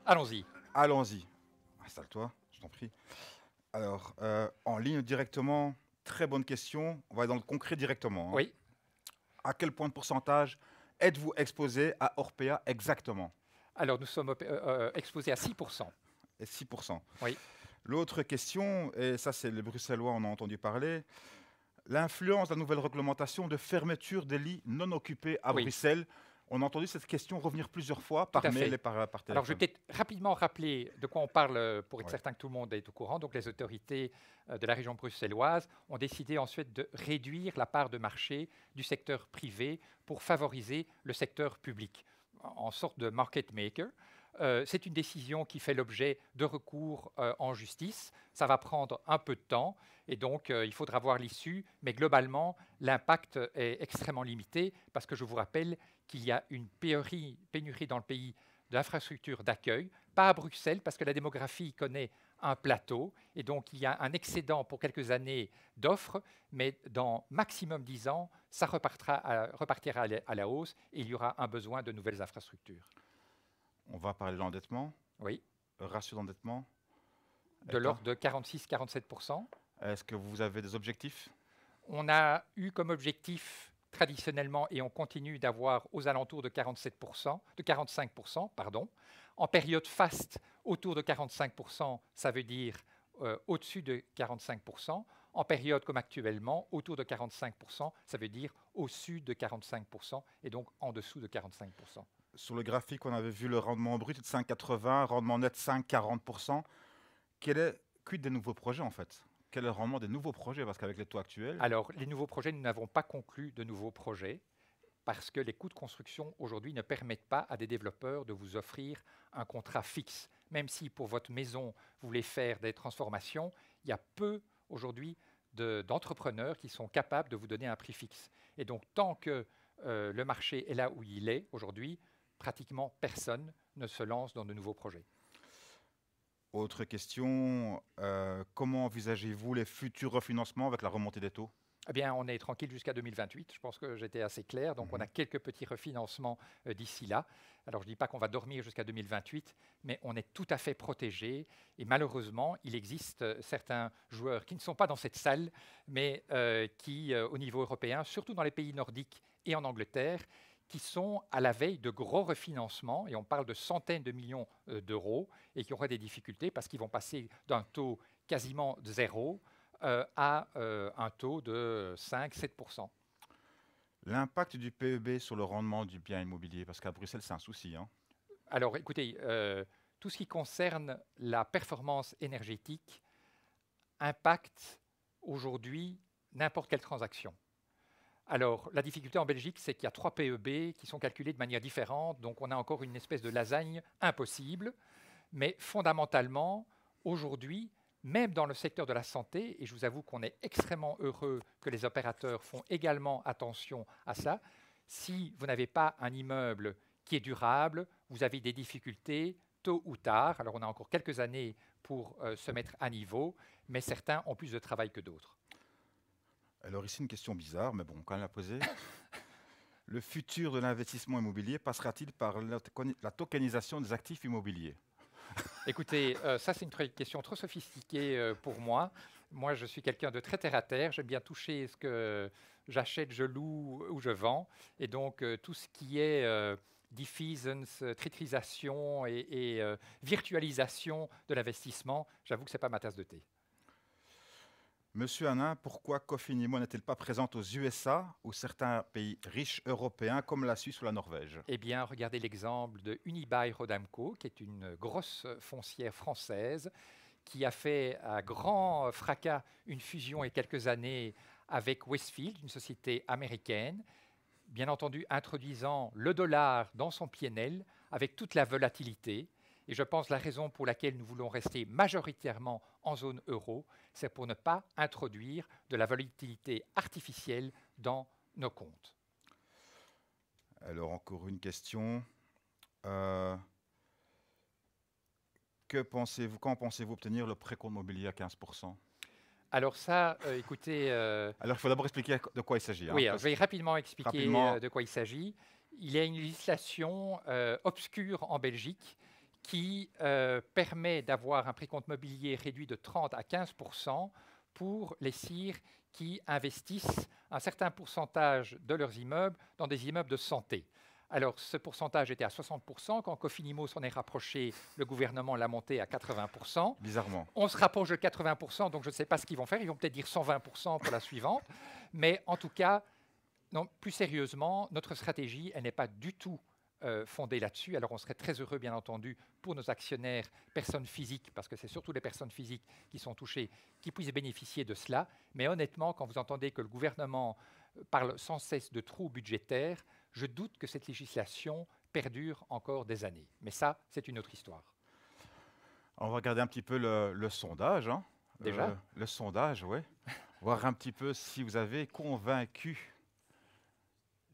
Allons-y. Allons-y. Installe-toi, je t'en prie. Alors, en ligne directement, très bonne question. On va aller dans le concret directement, hein. Oui. À quel point de pourcentage êtes-vous exposé à Orpea exactement? Alors, nous sommes exposés à 6%. Et 6%. Oui. L'autre question, et ça c'est les Bruxellois, on a entendu parler, l'influence de la nouvelle réglementation de fermeture des lits non occupés à Oui, Bruxelles. On a entendu cette question revenir plusieurs fois tout par à mail et fait. par Alors, je vais téléphone. peut-être rapidement rappeler de quoi on parle pour être Ouais. certain que tout le monde est au courant. Donc, les autorités de la région bruxelloise ont décidé ensuite de réduire la part de marché du secteur privé pour favoriser le secteur public, en sorte de market maker. C'est une décision qui fait l'objet de recours en justice. Ça va prendre un peu de temps et donc il faudra voir l'issue. Mais globalement, l'impact est extrêmement limité parce que je vous rappelle qu'il y a une pénurie dans le pays d'infrastructures d'accueil, pas à Bruxelles parce que la démographie connaît un plateau et donc il y a un excédent pour quelques années d'offres, mais dans maximum 10 ans, ça repartira à la hausse et il y aura un besoin de nouvelles infrastructures. On va parler de l'endettement, Oui, ratio d'endettement, de État. l'ordre de 46-47%. Est-ce que vous avez des objectifs? On a eu comme objectif traditionnellement, et on continue d'avoir aux alentours de 47%, de 45%, pardon. En période faste, autour de 45%, ça veut dire au-dessus de 45%. En période comme actuellement, autour de 45%, ça veut dire au-dessus de 45%, et donc en dessous de 45%. Sur le graphique, on avait vu le rendement brut de 5,80, rendement net 5,40%. Quid des nouveaux projets en fait? Quel est le rendement des nouveaux projets? Parce qu'avec les taux actuels, Alors, les nouveaux projets, nous n'avons pas conclu de nouveaux projets, parce que les coûts de construction aujourd'hui ne permettent pas à des développeurs de vous offrir un contrat fixe. Même si pour votre maison, vous voulez faire des transformations, il y a peu aujourd'hui d'entrepreneurs qui sont capables de vous donner un prix fixe. Et donc, tant que le marché est là où il est aujourd'hui, pratiquement personne ne se lance dans de nouveaux projets. autre question, comment envisagez-vous les futurs refinancements avec la remontée des taux? Eh bien, on est tranquille jusqu'à 2028. Je pense que j'étais assez clair. Donc, on a Mhm. quelques petits refinancements d'ici là. Alors, je ne dis pas qu'on va dormir jusqu'à 2028, mais on est tout à fait protégé. Et malheureusement, il existe certains joueurs qui ne sont pas dans cette salle, mais qui, au niveau européen, surtout dans les pays nordiques et en Angleterre, qui sont à la veille de gros refinancements, et on parle de centaines de millions d'euros, et qui auraient des difficultés parce qu'ils vont passer d'un taux quasiment de zéro à un taux de 5-7%. L'impact du PEB sur le rendement du bien immobilier, parce qu'à Bruxelles, c'est un souci, hein. Alors écoutez, tout ce qui concerne la performance énergétique impacte aujourd'hui n'importe quelle transaction. Alors, la difficulté en Belgique, c'est qu'il y a 3 PEB qui sont calculés de manière différente, donc on a encore une espèce de lasagne impossible. Mais fondamentalement, aujourd'hui, même dans le secteur de la santé, et je vous avoue qu'on est extrêmement heureux que les opérateurs font également attention à ça, si vous n'avez pas un immeuble qui est durable, vous avez des difficultés tôt ou tard. Alors on a encore quelques années pour se mettre à niveau, mais certains ont plus de travail que d'autres. Alors ici, une question bizarre, mais bon, quand même la poser. Le futur de l'investissement immobilier passera-t-il par la tokenisation des actifs immobiliers? Écoutez, ça c'est une question trop sophistiquée pour moi. Moi, je suis quelqu'un de très terre à terre. J'aime bien toucher ce que j'achète, je loue ou je vends. Et donc, tout ce qui est defeasance, titrisation et virtualisation de l'investissement, j'avoue que ce n'est pas ma tasse de thé. Monsieur Hanin, pourquoi Cofinimo n'est-elle pas présente aux USA ou certains pays riches européens comme la Suisse ou la Norvège? Eh bien, regardez l'exemple de Unibail-Rodamco, qui est une grosse foncière française qui a fait à grand fracas une fusion il y a quelques années avec Westfield, une société américaine, bien entendu introduisant le dollar dans son PNL avec toute la volatilité. Et je pense que la raison pour laquelle nous voulons rester majoritairement en zone euro, c'est pour ne pas introduire de la volatilité artificielle dans nos comptes. Alors encore une question. Euh, quand pensez-vous obtenir le précompte mobilier à 15%? Alors ça, écoutez, Alors il faut d'abord expliquer de quoi il s'agit, hein, oui, alors je vais rapidement expliquer rapidement, de quoi il s'agit. Il y a une législation obscure en Belgique qui permet d'avoir un précompte mobilier réduit de 30 à 15% pour les CIR qui investissent un certain pourcentage de leurs immeubles dans des immeubles de santé. Alors, ce pourcentage était à 60%. Quand Cofinimmo s'en est rapproché, le gouvernement l'a monté à 80%. Bizarrement. On se rapproche de 80%, donc je ne sais pas ce qu'ils vont faire. Ils vont peut-être dire 120% pour la suivante. Mais en tout cas, non, plus sérieusement, notre stratégie, elle n'est pas du tout fondée là-dessus. Alors, on serait très heureux, bien entendu, pour nos actionnaires, personnes physiques, parce que c'est surtout les personnes physiques qui sont touchées, qui puissent bénéficier de cela. Mais honnêtement, quand vous entendez que le gouvernement parle sans cesse de trous budgétaires, je doute que cette législation perdure encore des années. Mais ça, c'est une autre histoire. On va regarder un petit peu le sondage. Hein. Déjà le sondage, oui. Voir un petit peu si vous avez convaincu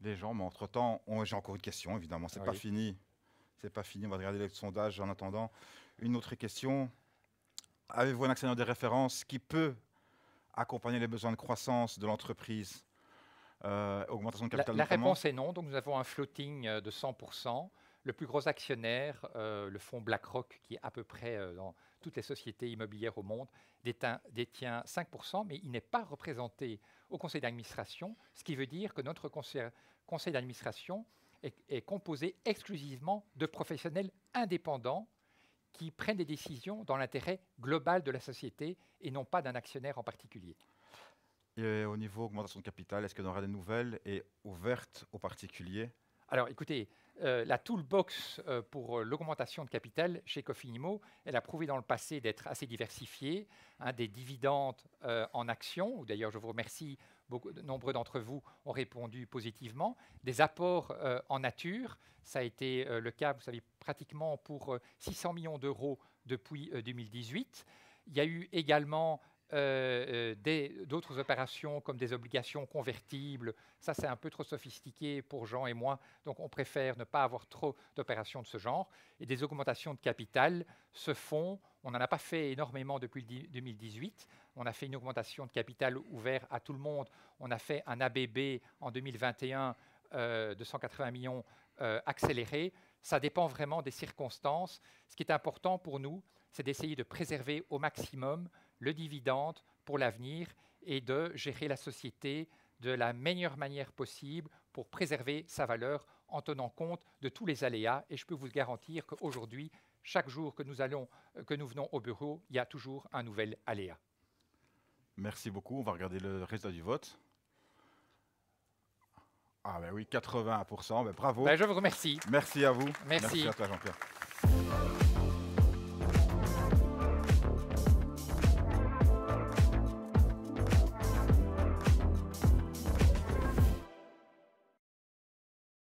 les gens. Mais entre-temps, j'ai encore une question, évidemment. C'est pas fini. C'est pas fini. On va regarder le sondage en attendant. Une autre question. Avez-vous un actionnaire de référence qui peut accompagner les besoins de croissance de l'entreprise? Augmentation de capital La réponse est non. Donc nous avons un floating de 100%. Le plus gros actionnaire, le fonds BlackRock, qui est à peu près dans toutes les sociétés immobilières au monde, détient 5%, mais il n'est pas représenté au conseil d'administration, ce qui veut dire que notre conseil d'administration est composé exclusivement de professionnels indépendants qui prennent des décisions dans l'intérêt global de la société et non pas d'un actionnaire en particulier. Et au niveau augmentation de capital, est-ce qu'il y aura des nouvelles et ouvertes aux particuliers? Alors écoutez, la toolbox pour l'augmentation de capital chez Cofinimmo, elle a prouvé dans le passé d'être assez diversifiée, hein, des dividendes en actions, où d'ailleurs je vous remercie, nombreux d'entre vous ont répondu positivement, des apports en nature, ça a été le cas, vous savez, pratiquement pour 600 millions d'euros depuis 2018. Il y a eu également d'autres opérations comme des obligations convertibles. Ça, c'est un peu trop sophistiqué pour Jean et moi, donc on préfère ne pas avoir trop d'opérations de ce genre. Et des augmentations de capital se font. On n'en a pas fait énormément depuis 2018. On a fait une augmentation de capital ouvert à tout le monde. On a fait un ABB en 2021 de 180 millions accéléré. Ça dépend vraiment des circonstances. Ce qui est important pour nous, c'est d'essayer de préserver au maximum le dividende pour l'avenir et de gérer la société de la meilleure manière possible pour préserver sa valeur en tenant compte de tous les aléas. Et je peux vous garantir qu'aujourd'hui, chaque jour que nous venons au bureau, il y a toujours un nouvel aléa. Merci beaucoup. On va regarder le résultat du vote. Ah ben oui, 81%. Ben bravo. Ben je vous remercie. Merci à vous. Merci Merci à toi, Jean-Pierre.